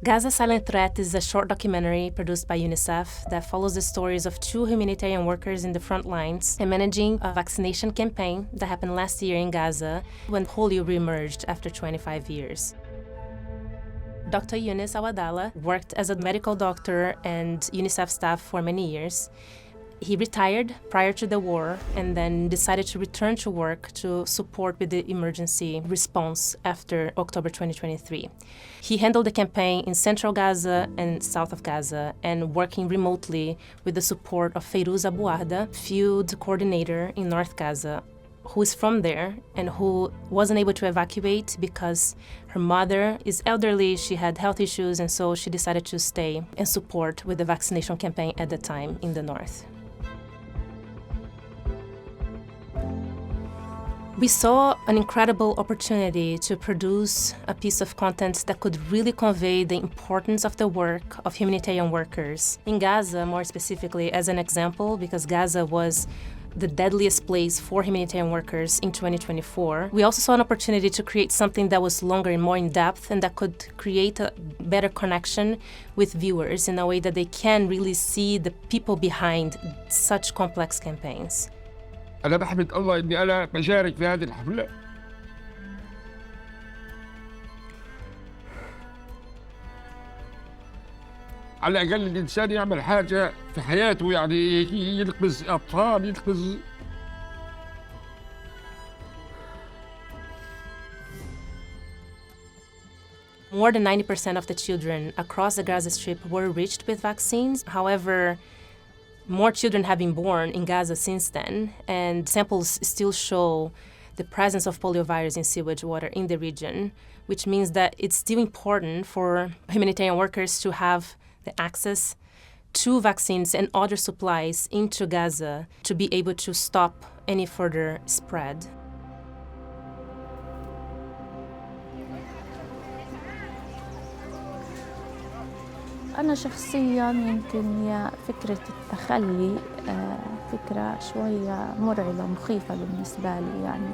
Gaza Silent Threat is a short documentary produced by UNICEF that follows the stories of two humanitarian workers in the front lines and managing a vaccination campaign that happened last year in Gaza when polio reemerged after 25 years. Dr. Younis Awadallah worked as a medical doctor and UNICEF staff for many years. He retired prior to the war and then decided to return to work to support with the emergency response after October 2023. He handled the campaign in central Gaza and south of Gaza and working remotely with the support of Fairuz AbuWarda, field coordinator in North Gaza, who is from there and who wasn't able to evacuate because her mother is elderly, she had health issues, and so she decided to stay and support with the vaccination campaign at the time in the north. We saw an incredible opportunity to produce a piece of content that could really convey the importance of the work of humanitarian workers. In Gaza, more specifically, as an example, because Gaza was the deadliest place for humanitarian workers in 2024, we also saw an opportunity to create something that was longer and more in-depth and that could create a better connection with viewers in a way that they can really see the people behind such complex campaigns. أنا بحمد الله إني أنا بشارك في هذه الحفلة. على الأقل الإنسان يعمل حاجة في حياته، يعني ينقذ أطفال، ينقذ. More than 90% of the children across the Gaza Strip were reached with vaccines. However, more children have been born in Gaza since then, and samples still show the presence of poliovirus in sewage water in the region, which means that it's still important for humanitarian workers to have the access to vaccines and other supplies into Gaza to be able to stop any further spread. أنا شخصياً يمكن هي فكرة التخلي فكرة شوية مرعبة مخيفة بالنسبة لي، يعني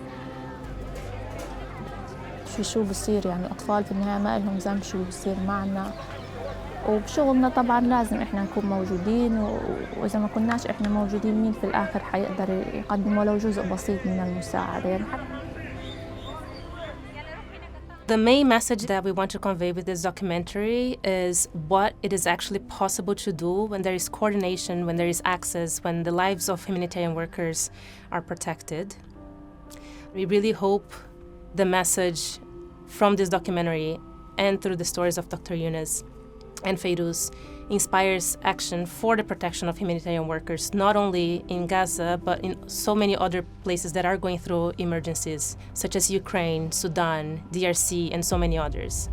شو بصير، يعني أطفال في النهاية ما لهم ذنب شو بصير معنا، وبشغلنا طبعاً لازم إحنا نكون موجودين، وإذا ما كناش إحنا موجودين مين في الآخر حيقدر يقدم ولو جزء بسيط من المساعدة يعني. The main message that we want to convey with this documentary is what it is actually possible to do when there is coordination, when there is access, when the lives of humanitarian workers are protected. We really hope the message from this documentary and through the stories of Dr. Younis and Fairuz inspires action for the protection of humanitarian workers, not only in Gaza, but in so many other places that are going through emergencies, such as Ukraine, Sudan, DRC, and so many others.